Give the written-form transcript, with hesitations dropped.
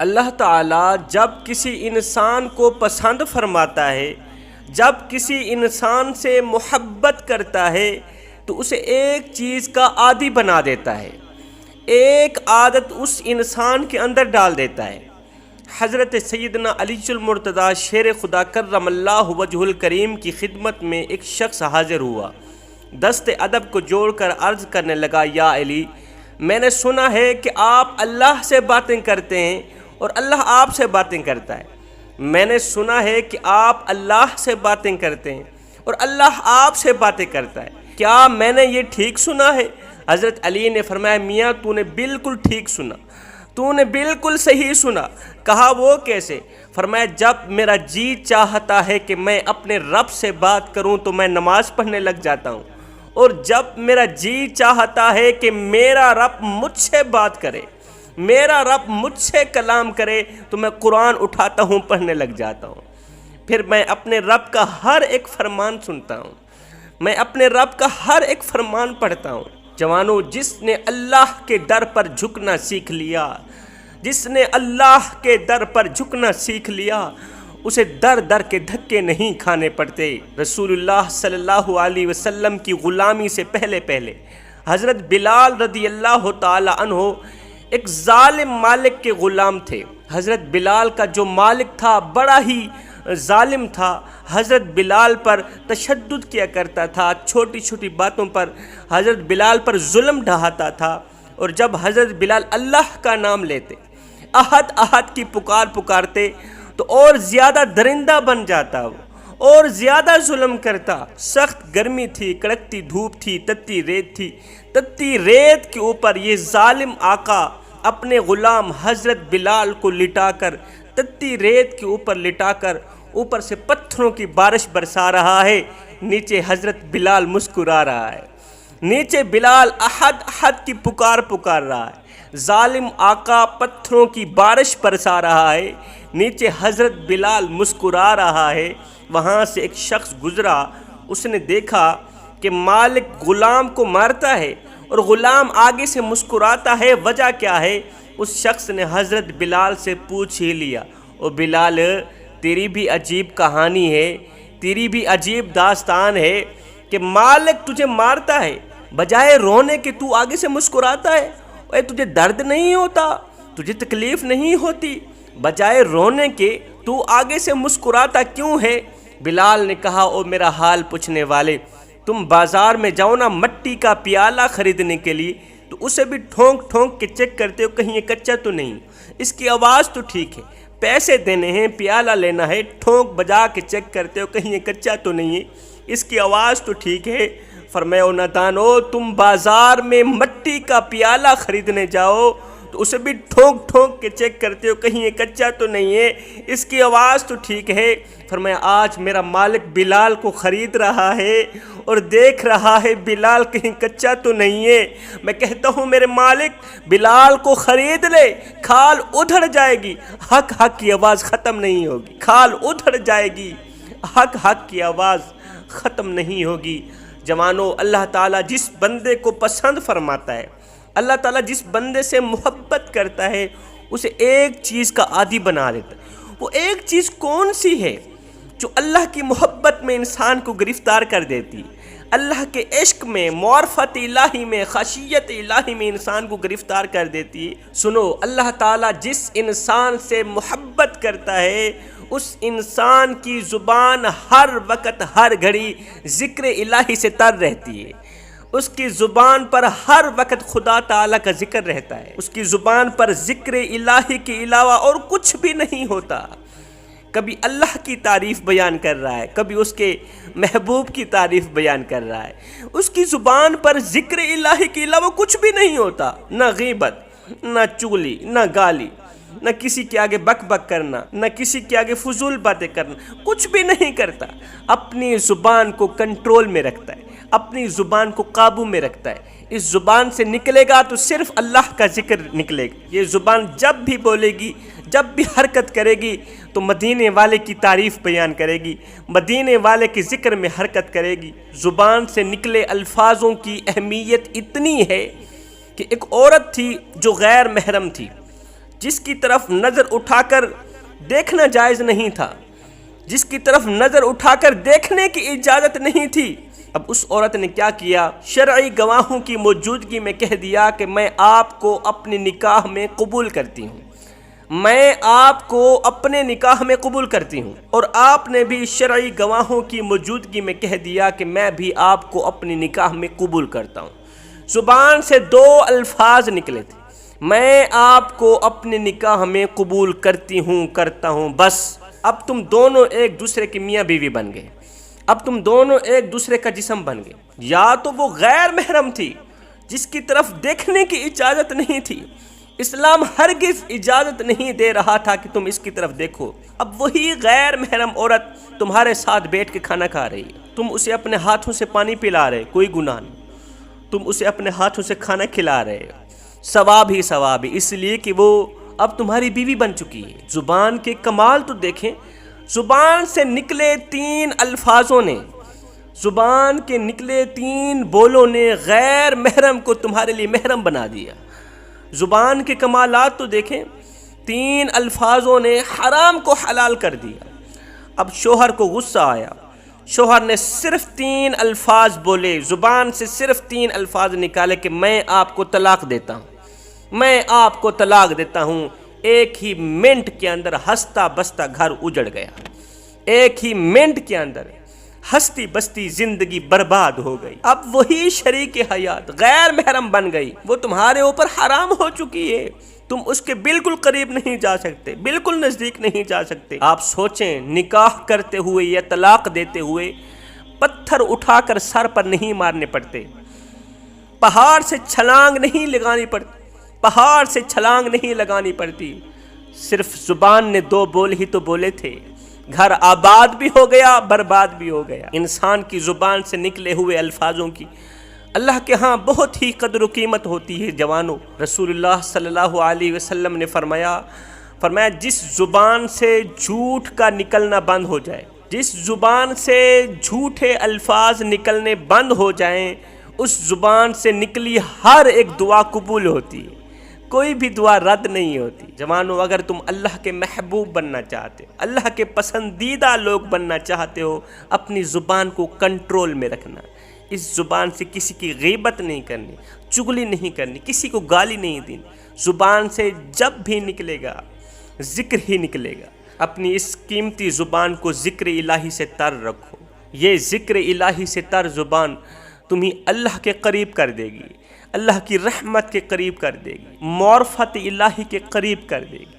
اللہ تعالیٰ جب کسی انسان کو پسند فرماتا ہے، جب کسی انسان سے محبت کرتا ہے تو اسے ایک چیز کا عادی بنا دیتا ہے، ایک عادت اس انسان کے اندر ڈال دیتا ہے۔ حضرت سیدنا علی المرتضیٰ شیر خدا کرم اللہ وجہ الکریم کی خدمت میں ایک شخص حاضر ہوا، دست ادب کو جوڑ کر عرض کرنے لگا، یا علی، میں نے سنا ہے کہ آپ اللہ سے باتیں کرتے ہیں اور اللہ آپ سے باتیں کرتا ہے۔ میں نے سنا ہے کہ آپ اللہ سے باتیں کرتے ہیں اور اللہ آپ سے باتیں کرتا ہے، کیا میں نے یہ ٹھیک سنا ہے؟ حضرت علی نے فرمایا، میاں تو نے بالکل ٹھیک سنا، تو نے بالکل صحیح سنا۔ کہا وہ کیسے؟ فرمایا، جب میرا جی چاہتا ہے کہ میں اپنے رب سے بات کروں تو میں نماز پڑھنے لگ جاتا ہوں، اور جب میرا جی چاہتا ہے کہ میرا رب مجھ سے بات کرے، میرا رب مجھ سے کلام کرے تو میں قرآن اٹھاتا ہوں، پڑھنے لگ جاتا ہوں۔ پھر میں اپنے رب کا ہر ایک فرمان سنتا ہوں، میں اپنے رب کا ہر ایک فرمان پڑھتا ہوں۔ جوانوں، جس نے اللہ کے در پر جھکنا سیکھ لیا، جس نے اللہ کے در پر جھکنا سیکھ لیا، اسے در در کے دھکے نہیں کھانے پڑتے۔ رسول اللہ صلی اللہ علیہ وسلم کی غلامی سے پہلے حضرت بلال رضی اللہ تعالی عنہ ایک ظالم مالک کے غلام تھے۔ حضرت بلال کا جو مالک تھا بڑا ہی ظالم تھا، حضرت بلال پر تشدد کیا کرتا تھا، چھوٹی چھوٹی باتوں پر حضرت بلال پر ظلم ڈھاتا تھا، اور جب حضرت بلال اللہ کا نام لیتے، احد احد کی پکارتے تو اور زیادہ درندہ بن جاتا، وہ اور زیادہ ظلم کرتا۔ سخت گرمی تھی، کڑکتی دھوپ تھی، تتی ریت تھی، تتی ریت کے اوپر یہ ظالم آقا اپنے غلام حضرت بلال کو لٹا کر، تتی ریت کے اوپر لٹا کر، اوپر سے پتھروں کی بارش برسا رہا ہے، نیچے حضرت بلال مسکرا رہا ہے، نیچے بلال احد احد کی پکار رہا ہے، ظالم آقا پتھروں کی بارش برسا رہا ہے، نیچے حضرت بلال مسکرا رہا ہے۔ وہاں سے ایک شخص گزرا، اس نے دیکھا کہ مالک غلام کو مارتا ہے اور غلام آگے سے مسکراتا ہے، وجہ کیا ہے؟ اس شخص نے حضرت بلال سے پوچھ ہی لیا، او بلال، تیری بھی عجیب کہانی ہے، تیری بھی عجیب داستان ہے کہ مالک تجھے مارتا ہے، بجائے رونے کے تو آگے سے مسکراتا ہے۔ اے تجھے درد نہیں ہوتا، تجھے تکلیف نہیں ہوتی، بجائے رونے کے تو آگے سے مسکراتا کیوں ہے؟ بلال نے کہا، او میرا حال پوچھنے والے، تم بازار میں جاؤ نا مٹی کا پیالہ خریدنے کے لیے تو اسے بھی ٹھونک ٹھونک کے چیک کرتے ہو کہیں یہ کچا تو نہیں، اس کی آواز تو ٹھیک ہے، پیسے دینے ہیں، پیالہ لینا ہے، ٹھونک بجا کے چیک کرتے ہو کہیں یہ کچا تو نہیں ہے، اس کی آواز تو ٹھیک ہے۔ فرمایا، او نادانو، تم بازار میں مٹی کا پیالہ خریدنے جاؤ تو اسے بھی ٹھونک ٹھونک کے چیک کرتے ہو کہیں یہ کچا تو نہیں ہے، اس کی آواز تو ٹھیک ہے۔ فرمایا، آج میرا مالک بلال کو خرید رہا ہے اور دیکھ رہا ہے بلال کہیں کچا تو نہیں ہے، میں کہتا ہوں میرے مالک بلال کو خرید لے، کھال ادھڑ جائے گی، حق حق کی آواز ختم نہیں ہوگی، کھال ادھڑ جائے گی، حق حق کی آواز ختم نہیں ہوگی۔ جوانوں، اللہ تعالیٰ جس بندے کو پسند فرماتا ہے، اللہ تعالیٰ جس بندے سے محبت کرتا ہے، اسے ایک چیز کا عادی بنا دیتا ہے۔ وہ ایک چیز کون سی ہے جو اللہ کی محبت میں انسان کو گرفتار کر دیتی، اللہ کے عشق میں، معرفت الہی میں، خشیت الہی میں انسان کو گرفتار کر دیتی ہے؟ سنو، اللہ تعالیٰ جس انسان سے محبت کرتا ہے اس انسان کی زبان ہر وقت ہر گھڑی ذکر الہی سے تر رہتی ہے، اس کی زبان پر ہر وقت خدا تعالیٰ کا ذکر رہتا ہے، اس کی زبان پر ذکر الہی کے علاوہ اور کچھ بھی نہیں ہوتا۔ کبھی اللہ کی تعریف بیان کر رہا ہے، کبھی اس کے محبوب کی تعریف بیان کر رہا ہے، اس کی زبان پر ذکر الہی کے علاوہ کچھ بھی نہیں ہوتا، نہ غیبت، نہ چغلی، نہ گالی، نہ کسی کے آگے بک بک کرنا، نہ کسی کے آگے فضول باتیں کرنا، کچھ بھی نہیں کرتا، اپنی زبان کو کنٹرول میں رکھتا ہے، اپنی زبان کو قابو میں رکھتا ہے۔ اس زبان سے نکلے گا تو صرف اللہ کا ذکر نکلے گا، یہ زبان جب بھی بولے گی، جب بھی حرکت کرے گی تو مدینے والے کی تعریف بیان کرے گی، مدینے والے کے ذکر میں حرکت کرے گی۔ زبان سے نکلے الفاظوں کی اہمیت اتنی ہے کہ ایک عورت تھی جو غیر محرم تھی، جس کی طرف نظر اٹھا کر دیکھنا جائز نہیں تھا، جس کی طرف نظر اٹھا کر دیکھنے کی اجازت نہیں تھی، اب اس عورت نے کیا کیا؟ شرعی گواہوں کی موجودگی میں کہہ دیا کہ میں آپ کو اپنے نکاح میں قبول کرتی ہوں، میں آپ کو اپنے نکاح میں قبول کرتی ہوں، اور آپ نے بھی شرعی گواہوں کی موجودگی میں کہہ دیا کہ میں بھی آپ کو اپنے نکاح میں قبول کرتا ہوں۔ زبان سے دو الفاظ نکلے تھے، میں آپ کو اپنے نکاح میں قبول کرتی ہوں، کرتا ہوں، بس اب تم دونوں ایک دوسرے کے میاں بیوی بن گئے، اب تم دونوں ایک دوسرے کا جسم بن گئے۔ یا تو وہ غیر محرم تھی جس کی طرف دیکھنے کی اجازت نہیں تھی، اسلام ہرگز اجازت نہیں دے رہا تھا کہ تم اس کی طرف دیکھو، اب وہی غیر محرم عورت تمہارے ساتھ بیٹھ کے کھانا کھا رہی ہے، تم اسے اپنے ہاتھوں سے پانی پلا رہے، کوئی گناہ نہیں، تم اسے اپنے ہاتھوں سے کھانا کھلا رہے، ثواب ہی ثواب ہے، اس لیے کہ وہ اب تمہاری بیوی بن چکی ہے۔ زبان کے کمال تو دیکھیں، زبان سے نکلے تین الفاظوں نے، زبان کے نکلے تین بولوں نے غیر محرم کو تمہارے لیے محرم بنا دیا۔ زبان کے کمالات تو دیکھیں، تین الفاظوں نے حرام کو حلال کر دیا۔ اب شوہر کو غصہ آیا، شوہر نے صرف تین الفاظ بولے، زبان سے صرف تین الفاظ نکالے کہ میں آپ کو طلاق دیتا ہوں، میں آپ کو طلاق دیتا ہوں، ایک ہی منٹ کے اندر ہنستا بستا گھر اجڑ گیا، ایک ہی منٹ کے اندر ہستی بستی زندگی برباد ہو گئی۔ اب وہی شریک حیات غیر محرم بن گئی، وہ تمہارے اوپر حرام ہو چکی ہے، تم اس کے بالکل قریب نہیں جا سکتے، بالکل نزدیک نہیں جا سکتے۔ آپ سوچیں، نکاح کرتے ہوئے یا طلاق دیتے ہوئے پتھر اٹھا کر سر پر نہیں مارنے پڑتے، پہاڑ سے چھلانگ نہیں لگانی پڑتی، پہاڑ سے چھلانگ نہیں لگانی پڑتی، صرف زبان نے دو بول ہی تو بولے تھے، گھر آباد بھی ہو گیا، برباد بھی ہو گیا۔ انسان کی زبان سے نکلے ہوئے الفاظوں کی اللہ کے ہاں بہت ہی قدر و قیمت ہوتی ہے جوانوں۔ رسول اللہ صلی اللہ علیہ وسلم نے فرمایا جس زبان سے جھوٹ کا نکلنا بند ہو جائے، جس زبان سے جھوٹے الفاظ نکلنے بند ہو جائیں، اس زبان سے نکلی ہر ایک دعا قبول ہوتی ہے، کوئی بھی دعا رد نہیں ہوتی۔ جوانوں، اگر تم اللہ کے محبوب بننا چاہتے ہو، اللہ کے پسندیدہ لوگ بننا چاہتے ہو، اپنی زبان کو کنٹرول میں رکھنا، اس زبان سے کسی کی غیبت نہیں کرنی، چغلی نہیں کرنی، کسی کو گالی نہیں دینی، زبان سے جب بھی نکلے گا ذکر ہی نکلے گا۔ اپنی اس قیمتی زبان کو ذکر الہی سے تر رکھو، یہ ذکر الہی سے تر زبان تمہیں اللہ کے قریب کر دے گی، اللہ کی رحمت کے قریب کر دے گی، معرفت الہی کے قریب کر دے گی۔